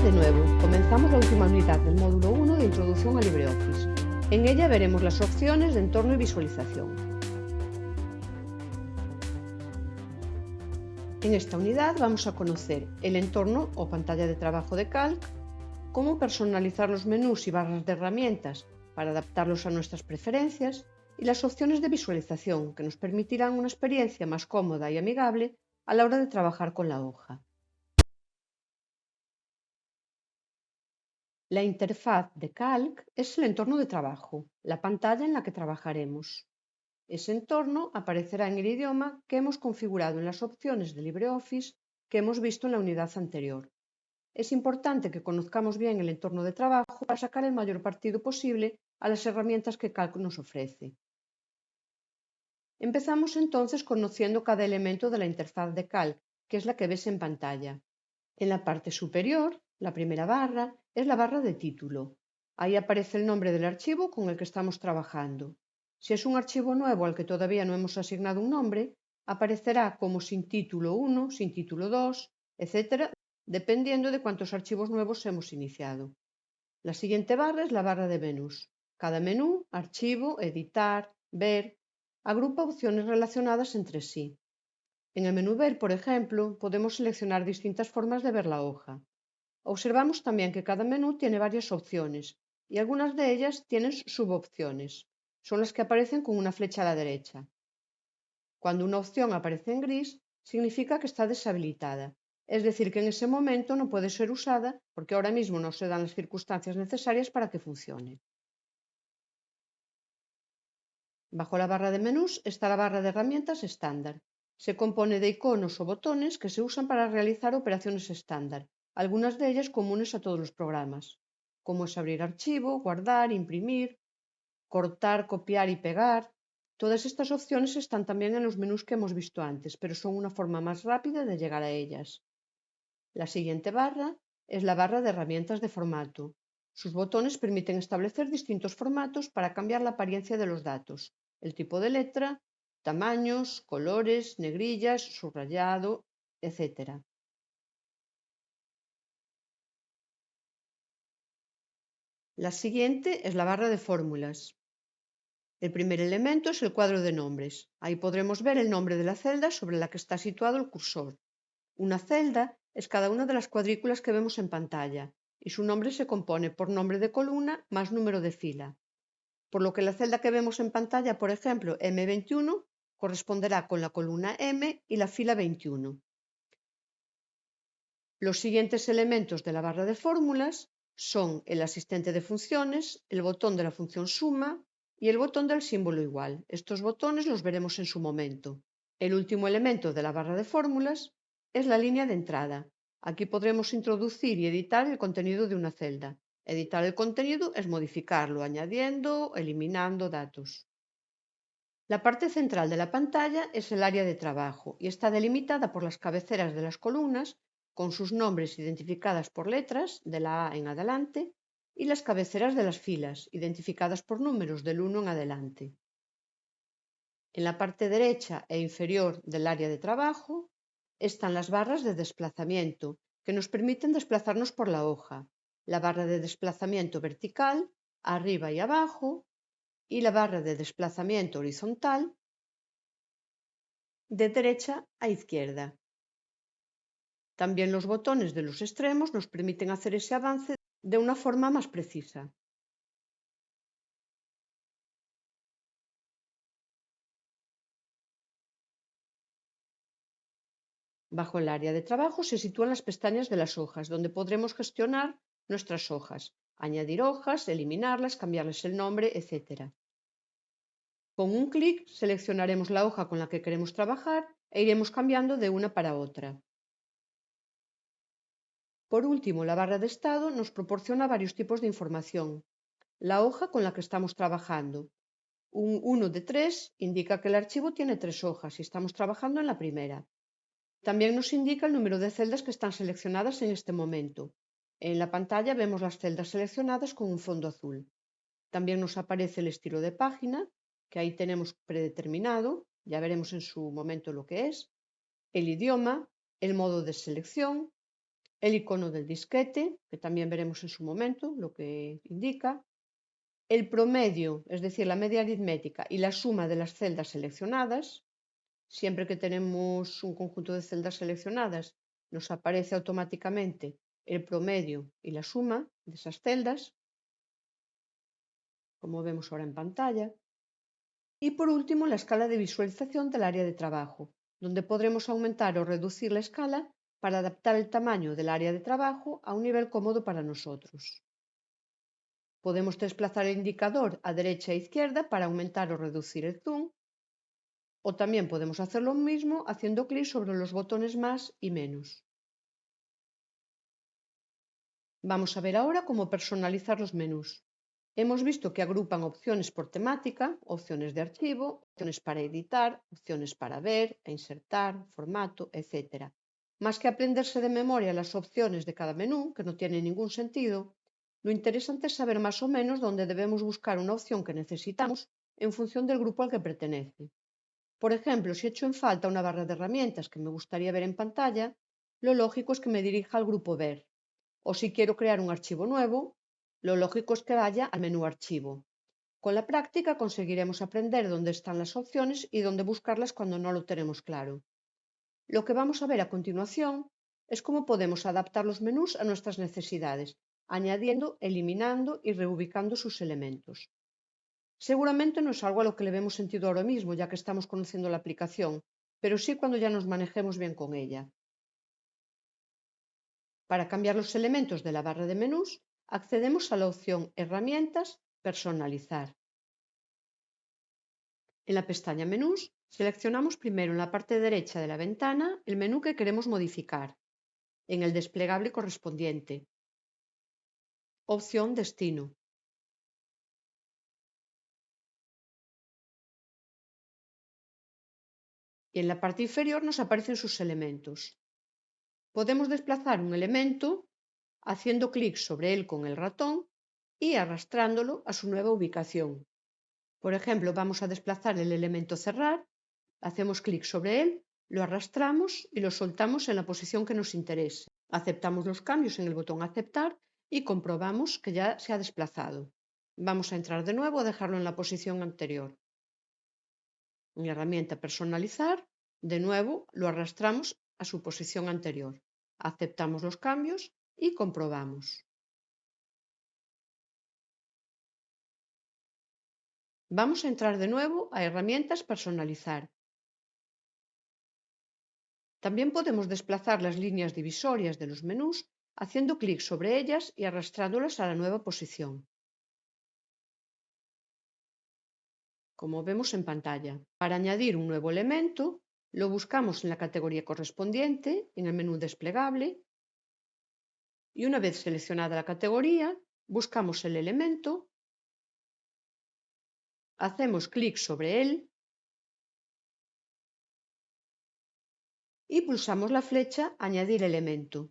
de nuevo, comenzamos la última unidad del módulo 1 de Introducción a LibreOffice. En ella veremos las opciones de entorno y visualización. En esta unidad vamos a conocer el entorno o pantalla de trabajo de Calc, cómo personalizar los menús y barras de herramientas para adaptarlos a nuestras preferencias y las opciones de visualización que nos permitirán una experiencia más cómoda y amigable a la hora de trabajar con la hoja. La interfaz de Calc es el entorno de trabajo, la pantalla en la que trabajaremos. Ese entorno aparecerá en el idioma que hemos configurado en las opciones de LibreOffice que hemos visto en la unidad anterior. Es importante que conozcamos bien el entorno de trabajo para sacar el mayor partido posible a las herramientas que Calc nos ofrece. Empezamos entonces conociendo cada elemento de la interfaz de Calc, que es la que ves en pantalla. En la parte superior, la primera barra es la barra de título. Ahí aparece el nombre del archivo con el que estamos trabajando. Si es un archivo nuevo al que todavía no hemos asignado un nombre, aparecerá como sin título 1, sin título 2, etc., dependiendo de cuántos archivos nuevos hemos iniciado. La siguiente barra es la barra de menús. Cada menú, archivo, editar, ver, agrupa opciones relacionadas entre sí. En el menú Ver, por ejemplo, podemos seleccionar distintas formas de ver la hoja. Observamos también que cada menú tiene varias opciones y algunas de ellas tienen subopciones. Son las que aparecen con una flecha a la derecha. Cuando una opción aparece en gris, significa que está deshabilitada, es decir, que en ese momento no puede ser usada porque ahora mismo no se dan las circunstancias necesarias para que funcione. Bajo la barra de menús está la barra de herramientas estándar. Se compone de iconos o botones que se usan para realizar operaciones estándar, algunas de ellas comunes a todos los programas, como es abrir archivo, guardar, imprimir, cortar, copiar y pegar. Todas estas opciones están también en los menús que hemos visto antes, pero son una forma más rápida de llegar a ellas. La siguiente barra es la barra de herramientas de formato. Sus botones permiten establecer distintos formatos para cambiar la apariencia de los datos, el tipo de letra, tamaños, colores, negrillas, subrayado, etc. La siguiente es la barra de fórmulas. El primer elemento es el cuadro de nombres. Ahí podremos ver el nombre de la celda sobre la que está situado el cursor. Una celda es cada una de las cuadrículas que vemos en pantalla y su nombre se compone por nombre de columna más número de fila. Por lo que la celda que vemos en pantalla, por ejemplo, M21, corresponderá con la columna M y la fila 21. Los siguientes elementos de la barra de fórmulas son el asistente de funciones, el botón de la función suma y el botón del símbolo igual. Estos botones los veremos en su momento. El último elemento de la barra de fórmulas es la línea de entrada. Aquí podremos introducir y editar el contenido de una celda. Editar el contenido es modificarlo, añadiendo, eliminando datos. La parte central de la pantalla es el área de trabajo y está delimitada por las cabeceras de las columnas con sus nombres identificadas por letras de la A en adelante y las cabeceras de las filas identificadas por números del 1 en adelante. En la parte derecha e inferior del área de trabajo están las barras de desplazamiento que nos permiten desplazarnos por la hoja, la barra de desplazamiento vertical arriba y abajo y la barra de desplazamiento horizontal de derecha a izquierda. También los botones de los extremos nos permiten hacer ese avance de una forma más precisa. Bajo el área de trabajo se sitúan las pestañas de las hojas, donde podremos gestionar nuestras hojas, añadir hojas, eliminarlas, cambiarles el nombre, etc. Con un clic seleccionaremos la hoja con la que queremos trabajar e iremos cambiando de una para otra. Por último, la barra de estado nos proporciona varios tipos de información. La hoja con la que estamos trabajando. Un 1 de 3 indica que el archivo tiene 3 hojas y estamos trabajando en la primera. También nos indica el número de celdas que están seleccionadas en este momento. En la pantalla vemos las celdas seleccionadas con un fondo azul. También nos aparece el estilo de página, que ahí tenemos predeterminado, ya veremos en su momento lo que es, el idioma, el modo de selección, el icono del disquete, que también veremos en su momento lo que indica, el promedio, es decir, la media aritmética y la suma de las celdas seleccionadas. Siempre que tenemos un conjunto de celdas seleccionadas, nos aparece automáticamente el promedio y la suma de esas celdas, como vemos ahora en pantalla. Y por último, la escala de visualización del área de trabajo, donde podremos aumentar o reducir la escala para adaptar el tamaño del área de trabajo a un nivel cómodo para nosotros. Podemos desplazar el indicador a derecha e izquierda para aumentar o reducir el zoom, o también podemos hacer lo mismo haciendo clic sobre los botones más y menos. Vamos a ver ahora cómo personalizar los menús. Hemos visto que agrupan opciones por temática, opciones de archivo, opciones para editar, opciones para ver e insertar, formato, etc. Más que aprenderse de memoria las opciones de cada menú, que no tiene ningún sentido, lo interesante es saber más o menos dónde debemos buscar una opción que necesitamos en función del grupo al que pertenece. Por ejemplo, si echo en falta una barra de herramientas que me gustaría ver en pantalla, lo lógico es que me dirija al grupo Ver. O si quiero crear un archivo nuevo, lo lógico es que vaya al menú Archivo. Con la práctica conseguiremos aprender dónde están las opciones y dónde buscarlas cuando no lo tenemos claro. Lo que vamos a ver a continuación es cómo podemos adaptar los menús a nuestras necesidades, añadiendo, eliminando y reubicando sus elementos. Seguramente no es algo a lo que le vemos sentido ahora mismo, ya que estamos conociendo la aplicación, pero sí cuando ya nos manejemos bien con ella. Para cambiar los elementos de la barra de menús, accedemos a la opción Herramientas, Personalizar. En la pestaña Menús, seleccionamos primero en la parte derecha de la ventana el menú que queremos modificar, en el desplegable correspondiente. Opción Destino. Y en la parte inferior nos aparecen sus elementos. Podemos desplazar un elemento haciendo clic sobre él con el ratón y arrastrándolo a su nueva ubicación. Por ejemplo, vamos a desplazar el elemento cerrar, hacemos clic sobre él, lo arrastramos y lo soltamos en la posición que nos interese. Aceptamos los cambios en el botón aceptar y comprobamos que ya se ha desplazado. Vamos a entrar de nuevo a dejarlo en la posición anterior. En la herramienta personalizar, de nuevo lo arrastramos a su posición anterior. Aceptamos los cambios y comprobamos. Vamos a entrar de nuevo a herramientas personalizar. También podemos desplazar las líneas divisorias de los menús haciendo clic sobre ellas y arrastrándolas a la nueva posición, como vemos en pantalla. Para añadir un nuevo elemento, lo buscamos en la categoría correspondiente, en el menú desplegable, y una vez seleccionada la categoría, buscamos el elemento, hacemos clic sobre él y pulsamos la flecha Añadir elemento.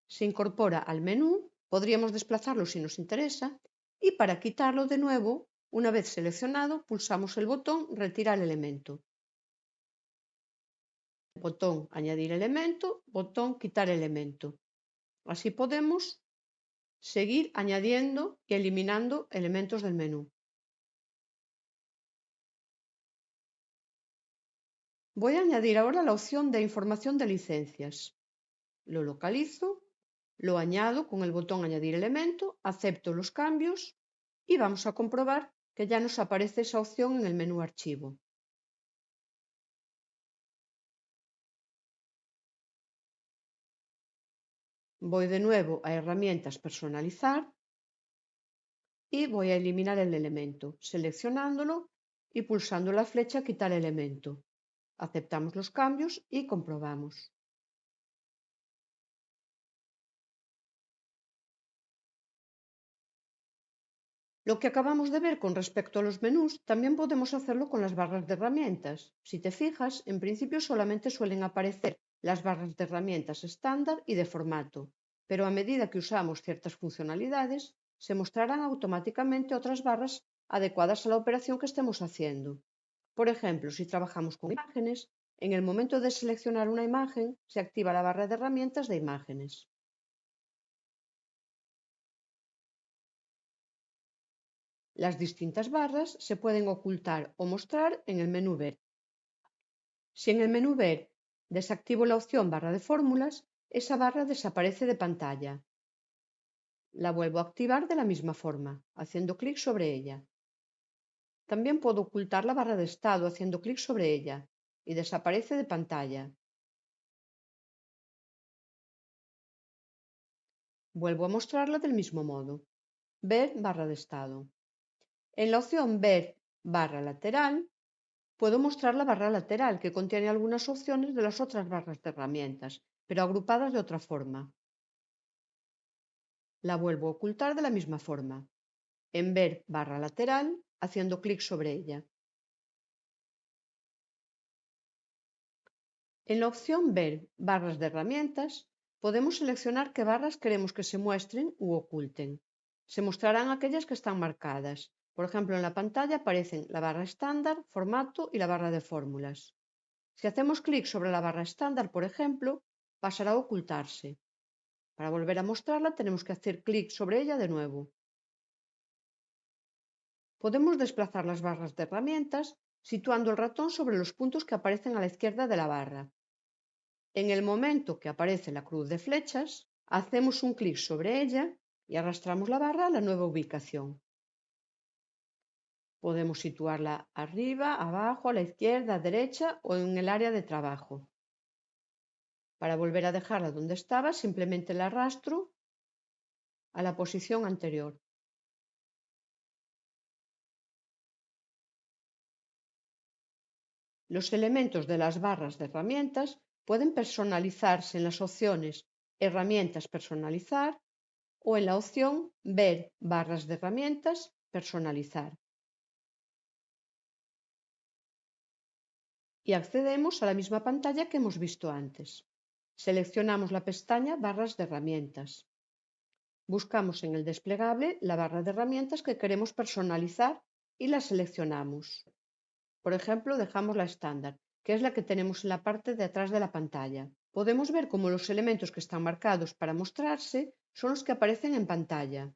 Se incorpora al menú, podríamos desplazarlo si nos interesa, y para quitarlo de nuevo, una vez seleccionado, pulsamos el botón Retirar elemento. Botón Añadir elemento, botón Quitar elemento. Así podemos seguir añadiendo y eliminando elementos del menú. Voy a añadir ahora la opción de información de licencias. Lo localizo, lo añado con el botón Añadir elemento, acepto los cambios y vamos a comprobar que ya nos aparece esa opción en el menú Archivo. Voy de nuevo a Herramientas Personalizar y voy a eliminar el elemento, seleccionándolo y pulsando la flecha Quitar elemento. Aceptamos los cambios y comprobamos. Lo que acabamos de ver con respecto a los menús, también podemos hacerlo con las barras de herramientas. Si te fijas, en principio solamente suelen aparecer las barras de herramientas estándar y de formato, pero a medida que usamos ciertas funcionalidades, se mostrarán automáticamente otras barras adecuadas a la operación que estemos haciendo. Por ejemplo, si trabajamos con imágenes, En el momento de seleccionar una imagen, se activa la barra de herramientas de imágenes. Las distintas barras se pueden ocultar o mostrar en el menú Ver. Si en el menú Ver desactivo la opción barra de fórmulas, esa barra desaparece de pantalla. La vuelvo a activar de la misma forma, haciendo clic sobre ella. También puedo ocultar la barra de estado haciendo clic sobre ella y desaparece de pantalla. Vuelvo a mostrarla del mismo modo. Ver barra de estado. En la opción Ver barra lateral, puedo mostrar la barra lateral que contiene algunas opciones de las otras barras de herramientas, pero agrupadas de otra forma. La vuelvo a ocultar de la misma forma. En Ver barra lateral, haciendo clic sobre ella. En la opción Ver barras de herramientas, podemos seleccionar qué barras queremos que se muestren u oculten. Se mostrarán aquellas que están marcadas. Por ejemplo, en la pantalla aparecen la barra estándar, formato y la barra de fórmulas. Si hacemos clic sobre la barra estándar, por ejemplo, pasará a ocultarse. Para volver a mostrarla tenemos que hacer clic sobre ella de nuevo. Podemos desplazar las barras de herramientas situando el ratón sobre los puntos que aparecen a la izquierda de la barra. En el momento que aparece la cruz de flechas, hacemos un clic sobre ella y arrastramos la barra a la nueva ubicación. Podemos situarla arriba, abajo, a la izquierda, a la derecha o en el área de trabajo. Para volver a dejarla donde estaba, simplemente la arrastro a la posición anterior. Los elementos de las barras de herramientas pueden personalizarse en las opciones Herramientas personalizar o en la opción Ver barras de herramientas personalizar. Y accedemos a la misma pantalla que hemos visto antes. Seleccionamos la pestaña Barras de herramientas. Buscamos en el desplegable la barra de herramientas que queremos personalizar y la seleccionamos. Por ejemplo, dejamos la estándar, que es la que tenemos en la parte de atrás de la pantalla. Podemos ver cómo los elementos que están marcados para mostrarse son los que aparecen en pantalla.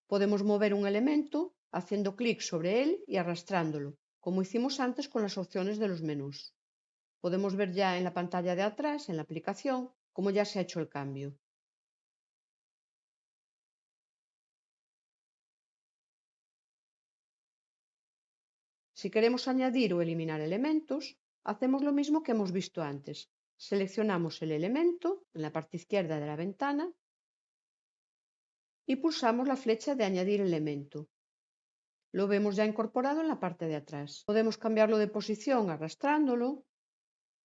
Podemos mover un elemento haciendo clic sobre él y arrastrándolo, como hicimos antes con las opciones de los menús. Podemos ver ya en la pantalla de atrás, en la aplicación, cómo ya se ha hecho el cambio. Si queremos añadir o eliminar elementos, hacemos lo mismo que hemos visto antes. Seleccionamos el elemento en la parte izquierda de la ventana y pulsamos la flecha de Añadir elemento. Lo vemos ya incorporado en la parte de atrás. Podemos cambiarlo de posición arrastrándolo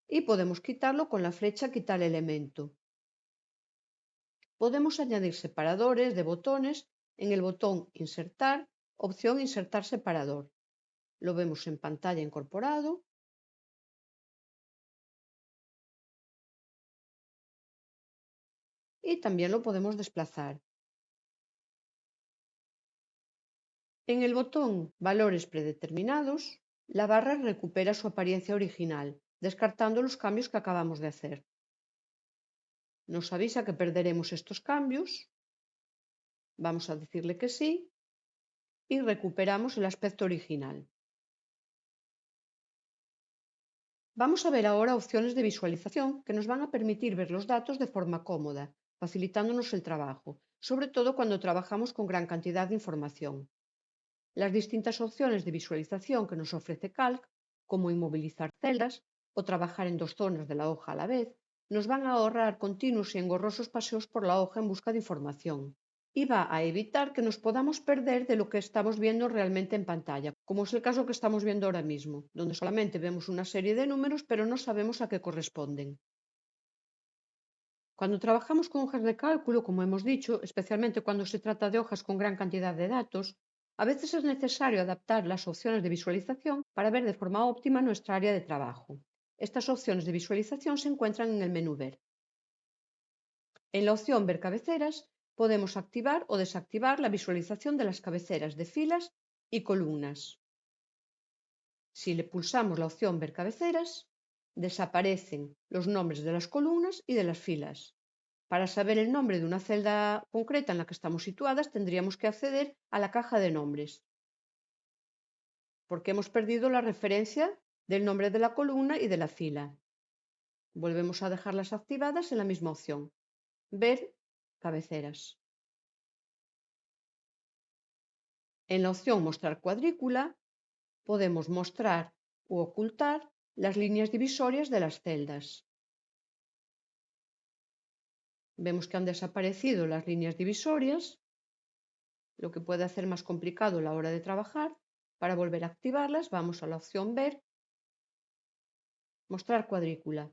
y podemos quitarlo con la flecha Quitar elemento. Podemos añadir separadores de botones en el botón Insertar, opción Insertar separador. Lo vemos en pantalla incorporado. Y también lo podemos desplazar. En el botón Valores predeterminados, la barra recupera su apariencia original, descartando los cambios que acabamos de hacer. Nos avisa que perderemos estos cambios. Vamos a decirle que sí y recuperamos el aspecto original. Vamos a ver ahora opciones de visualización que nos van a permitir ver los datos de forma cómoda, facilitándonos el trabajo, sobre todo cuando trabajamos con gran cantidad de información. Las distintas opciones de visualización que nos ofrece Calc, como inmovilizar celdas o trabajar en dos zonas de la hoja a la vez, nos van a ahorrar continuos y engorrosos paseos por la hoja en busca de información. Y va a evitar que nos podamos perder de lo que estamos viendo realmente en pantalla, como es el caso que estamos viendo ahora mismo, donde solamente vemos una serie de números pero no sabemos a qué corresponden. Cuando trabajamos con hojas de cálculo, como hemos dicho, especialmente cuando se trata de hojas con gran cantidad de datos, a veces es necesario adaptar las opciones de visualización para ver de forma óptima nuestra área de trabajo. Estas opciones de visualización se encuentran en el menú Ver. En la opción Ver cabeceras, podemos activar o desactivar la visualización de las cabeceras de filas y columnas. Si le pulsamos la opción Ver cabeceras, desaparecen los nombres de las columnas y de las filas. Para saber el nombre de una celda concreta en la que estamos situadas, tendríamos que acceder a la caja de nombres, porque hemos perdido la referencia del nombre de la columna y de la fila. Volvemos a dejarlas activadas en la misma opción, Ver cabeceras. En la opción Mostrar cuadrícula, podemos mostrar u ocultar las líneas divisorias de las celdas. Vemos que han desaparecido las líneas divisorias, lo que puede hacer más complicado a la hora de trabajar. Para volver a activarlas, vamos a la opción Ver, Mostrar cuadrícula.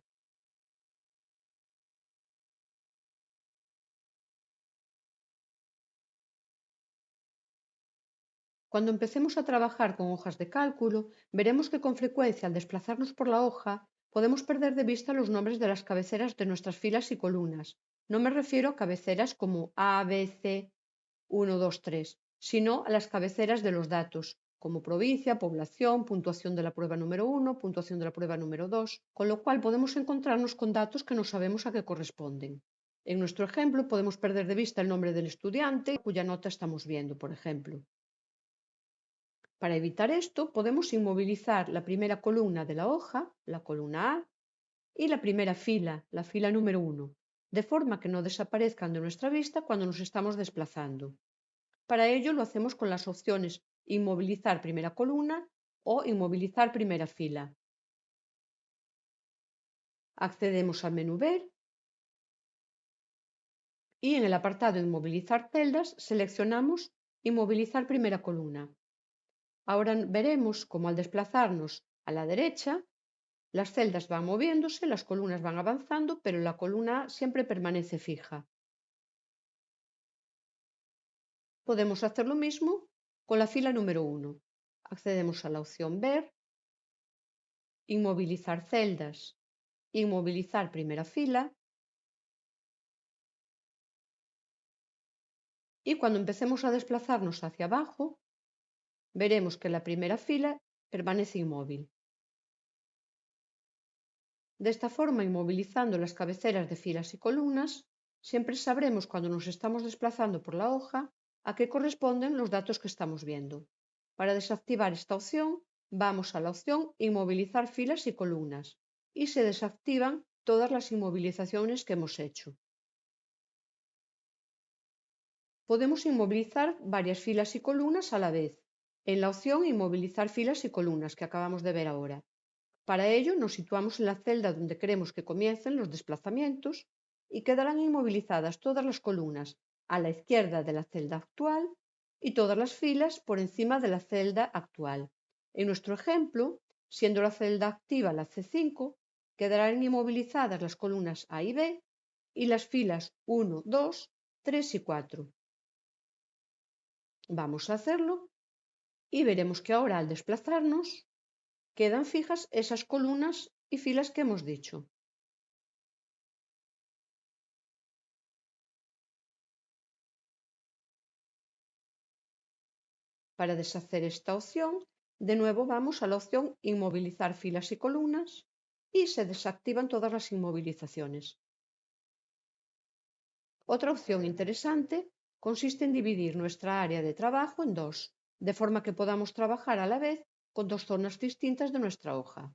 Cuando empecemos a trabajar con hojas de cálculo, veremos que con frecuencia al desplazarnos por la hoja podemos perder de vista los nombres de las cabeceras de nuestras filas y columnas. No me refiero a cabeceras como A, B, C, 1, 2, 3, sino a las cabeceras de los datos, como provincia, población, puntuación de la prueba número 1, puntuación de la prueba número 2, con lo cual podemos encontrarnos con datos que no sabemos a qué corresponden. En nuestro ejemplo podemos perder de vista el nombre del estudiante cuya nota estamos viendo, por ejemplo. Para evitar esto, podemos inmovilizar la primera columna de la hoja, la columna A, y la primera fila, la fila número 1, de forma que no desaparezcan de nuestra vista cuando nos estamos desplazando. Para ello lo hacemos con las opciones Inmovilizar primera columna o Inmovilizar primera fila. Accedemos al menú Ver y en el apartado Inmovilizar celdas seleccionamos Inmovilizar primera columna. Ahora veremos cómo al desplazarnos a la derecha, las celdas van moviéndose, las columnas van avanzando, pero la columna A siempre permanece fija. Podemos hacer lo mismo con la fila número 1. Accedemos a la opción Ver, Inmovilizar celdas, Inmovilizar primera fila, y cuando empecemos a desplazarnos hacia abajo, veremos que la primera fila permanece inmóvil. De esta forma, inmovilizando las cabeceras de filas y columnas, siempre sabremos cuando nos estamos desplazando por la hoja a qué corresponden los datos que estamos viendo. Para desactivar esta opción, vamos a la opción Inmovilizar filas y columnas y se desactivan todas las inmovilizaciones que hemos hecho. Podemos inmovilizar varias filas y columnas a la vez, en la opción Inmovilizar filas y columnas que acabamos de ver ahora. Para ello, nos situamos en la celda donde queremos que comiencen los desplazamientos y quedarán inmovilizadas todas las columnas a la izquierda de la celda actual y todas las filas por encima de la celda actual. En nuestro ejemplo, siendo la celda activa la C5, quedarán inmovilizadas las columnas A y B y las filas 1, 2, 3 y 4. Vamos a hacerlo y veremos que ahora al desplazarnos quedan fijas esas columnas y filas que hemos dicho. Para deshacer esta opción, de nuevo vamos a la opción Inmovilizar filas y columnas y se desactivan todas las inmovilizaciones. Otra opción interesante consiste en dividir nuestra área de trabajo en dos, de forma que podamos trabajar a la vez con dos zonas distintas de nuestra hoja.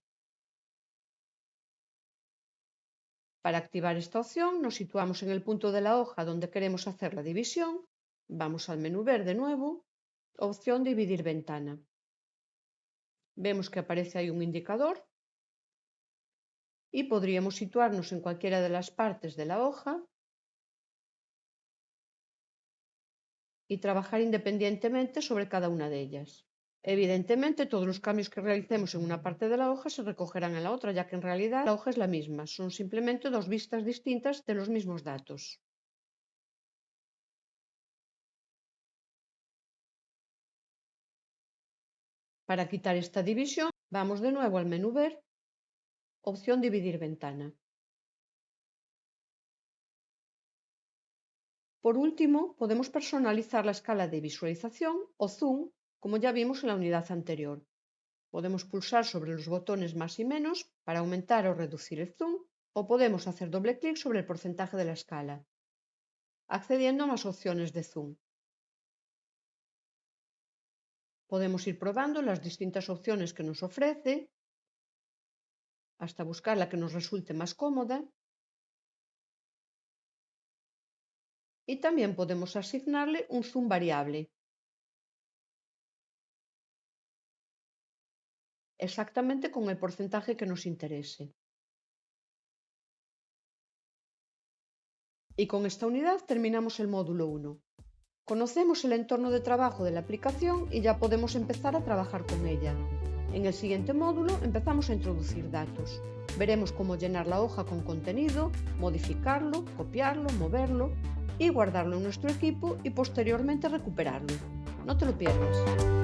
Para activar esta opción, nos situamos en el punto de la hoja donde queremos hacer la división, vamos al menú Ver de nuevo, opción Dividir ventana. Vemos que aparece ahí un indicador y podríamos situarnos en cualquiera de las partes de la hoja y trabajar independientemente sobre cada una de ellas. Evidentemente, todos los cambios que realicemos en una parte de la hoja se recogerán en la otra, ya que en realidad la hoja es la misma, son simplemente dos vistas distintas de los mismos datos. Para quitar esta división, vamos de nuevo al menú Ver, opción Dividir ventana. Por último, podemos personalizar la escala de visualización o zoom, como ya vimos en la unidad anterior. Podemos pulsar sobre los botones más y menos para aumentar o reducir el zoom, o podemos hacer doble clic sobre el porcentaje de la escala, accediendo a más opciones de zoom. Podemos ir probando las distintas opciones que nos ofrece hasta buscar la que nos resulte más cómoda, y también podemos asignarle un zoom variable, exactamente con el porcentaje que nos interese. Y con esta unidad terminamos el módulo 1. Conocemos el entorno de trabajo de la aplicación y ya podemos empezar a trabajar con ella. En el siguiente módulo empezamos a introducir datos. Veremos cómo llenar la hoja con contenido, modificarlo, copiarlo, moverlo y guardarlo en nuestro equipo y posteriormente recuperarlo. No te lo pierdas.